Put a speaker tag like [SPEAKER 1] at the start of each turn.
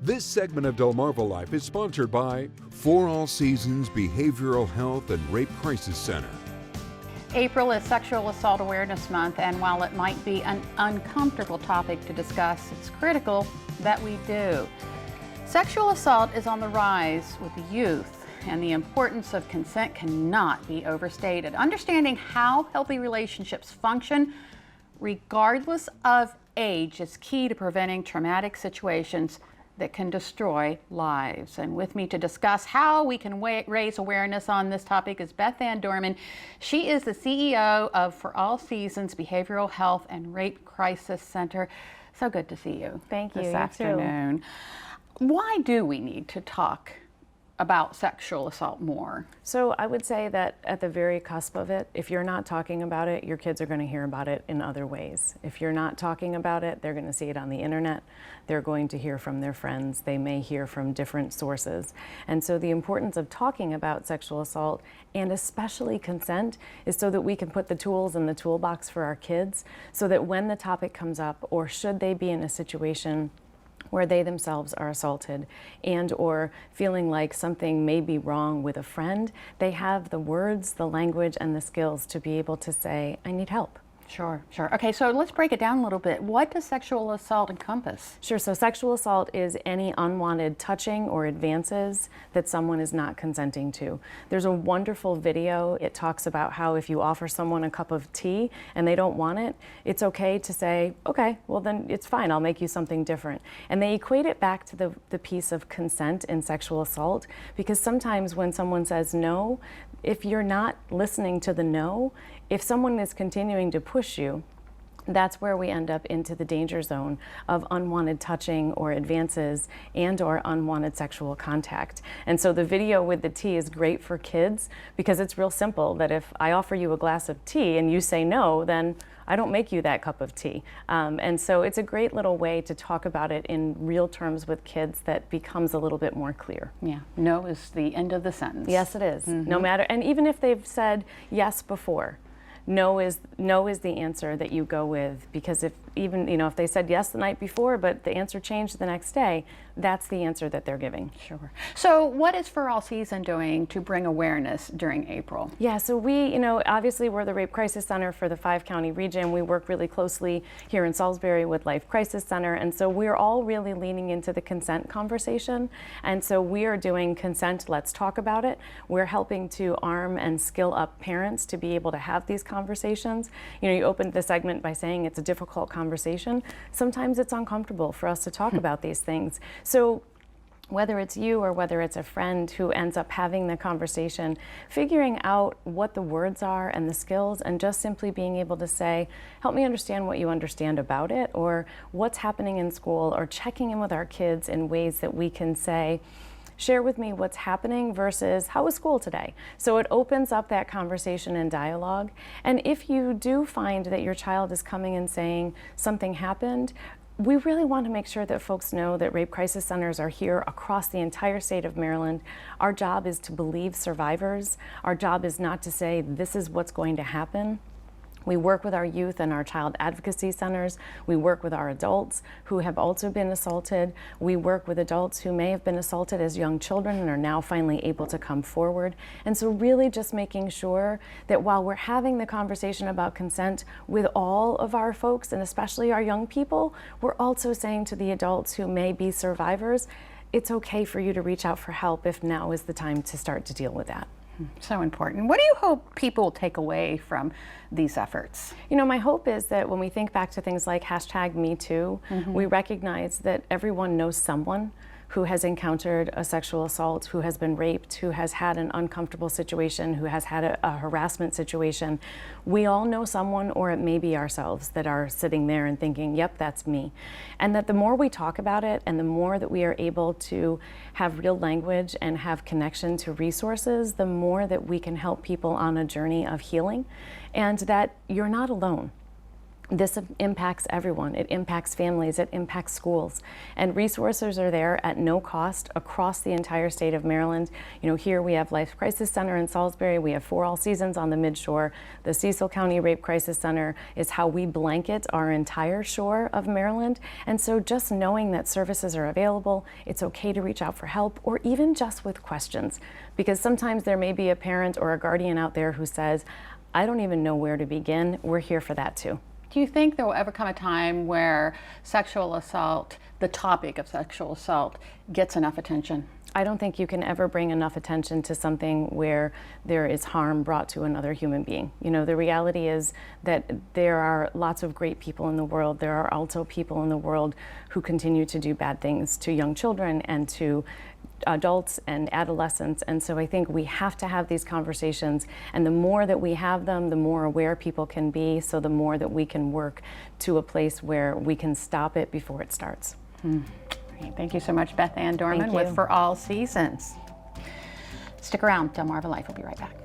[SPEAKER 1] This segment of DelmarvaLife is sponsored by For All Seasons Behavioral Health and Rape Crisis Center.
[SPEAKER 2] April is Sexual Assault Awareness Month, and while it might be an uncomfortable topic to discuss, it's critical that we do. Sexual assault is on the rise with the youth, and the importance of consent cannot be overstated. Understanding how healthy relationships function, regardless of age, is key to preventing traumatic situations that can destroy lives. And with me to discuss how we can raise awareness on this topic is Beth Dorman. She is the CEO of For All Seasons Behavioral Health and Rape Crisis Center. So good to see you.
[SPEAKER 3] Thank you.
[SPEAKER 2] This
[SPEAKER 3] You
[SPEAKER 2] afternoon. Why do we need to talk about sexual assault more?
[SPEAKER 3] So I would say that at the very cusp of it, if you're not talking about it, your kids are going to hear about it in other ways. If you're not talking about it, they're going to see it on the internet. They're going to hear from their friends. They may hear from different sources. And so the importance of talking about sexual assault, and especially consent, is so that we can put the tools in the toolbox for our kids, so that when the topic comes up, or should they be in a situation where they themselves are assaulted and or feeling like something may be wrong with a friend, they have the words, the language, and the skills to be able to say, I need help.
[SPEAKER 2] Sure. Okay, so let's break it down a little bit. What does sexual assault encompass?
[SPEAKER 3] Sure, so sexual assault is any unwanted touching or advances that someone is not consenting to. There's a wonderful video. It talks about how if you offer someone a cup of tea and they don't want it, it's okay to say, okay, well then it's fine, I'll make you something different. And they equate it back to the piece of consent in sexual assault, because sometimes when someone says no, if you're not listening to the no, if someone is continuing to push you, that's where we end up into the danger zone of unwanted touching or advances and or unwanted sexual contact. And so the video with the tea is great for kids because it's real simple, that if I offer you a glass of tea and you say no, then I don't make you that cup of tea. And so it's a great little way to talk about it in real terms with kids that becomes a little bit more clear.
[SPEAKER 2] Yeah, no is the end of the sentence.
[SPEAKER 3] Yes, it is. No matter, and even if they've said yes before, no is the answer that you go with, because if if they said yes the night before but the answer changed the next day, that's the answer that they're giving.
[SPEAKER 2] Sure. So what is For All Seasons doing to bring awareness during April?
[SPEAKER 3] Yeah, so we, obviously we're the Rape Crisis Center for the 5-county region. We work really closely here in Salisbury with Life Crisis Center, and so we're all really leaning into the consent conversation. And so we are doing Consent, Let's Talk About It. We're helping to arm and skill up parents to be able to have these conversations. You opened the segment by saying it's a difficult conversation. Sometimes it's uncomfortable for us to talk about these things. So whether it's you or whether it's a friend who ends up having the conversation, figuring out what the words are and the skills, and just simply being able to say, help me understand what you understand about it, or what's happening in school, or checking in with our kids in ways that we can say, share with me what's happening versus how was school today? So it opens up that conversation and dialogue. And if you do find that your child is coming and saying something happened, we really want to make sure that folks know that rape crisis centers are here across the entire state of Maryland. Our job is to believe survivors. Our job is not to say this is what's going to happen. We work with our youth and our child advocacy centers. We work with our adults who have also been assaulted. We work with adults who may have been assaulted as young children and are now finally able to come forward. And so really just making sure that while we're having the conversation about consent with all of our folks, and especially our young people, we're also saying to the adults who may be survivors, it's okay for you to reach out for help if now is the time to start to deal with that.
[SPEAKER 2] So important. What do you hope people take away from these efforts?
[SPEAKER 3] My hope is that when we think back to things like #MeToo, we recognize that everyone knows someone who has encountered a sexual assault, who has been raped, who has had an uncomfortable situation, who has had a harassment situation. We all know someone, or it may be ourselves, that are sitting there and thinking, yep, that's me. And that the more we talk about it and the more that we are able to have real language and have connection to resources, the more that we can help people on a journey of healing, and that you're not alone. This impacts everyone. It impacts families, it impacts schools. And resources are there at no cost across the entire state of Maryland. You know, here we have Life Crisis Center in Salisbury, we have For All Seasons on the Midshore. The Cecil County Rape Crisis Center is how we blanket our entire shore of Maryland. And so just knowing that services are available, it's okay to reach out for help, or even just with questions. Because sometimes there may be a parent or a guardian out there who says, I don't even know where to begin. We're here for that too.
[SPEAKER 2] Do you think there will ever come a time where sexual assault, the topic of sexual assault, gets enough attention?
[SPEAKER 3] I don't think you can ever bring enough attention to something where there is harm brought to another human being. You know, the reality is that there are lots of great people in the world. There are also people in the world who continue to do bad things to young children and to adults and adolescents. And so I think we have to have these conversations, and the more that we have them, the more aware people can be, so the more that we can work to a place where we can stop it before it starts.
[SPEAKER 2] Great. Thank you so much, Beth Ann Dorman with For All Seasons. Stick around, DelmarvaLife will be right back.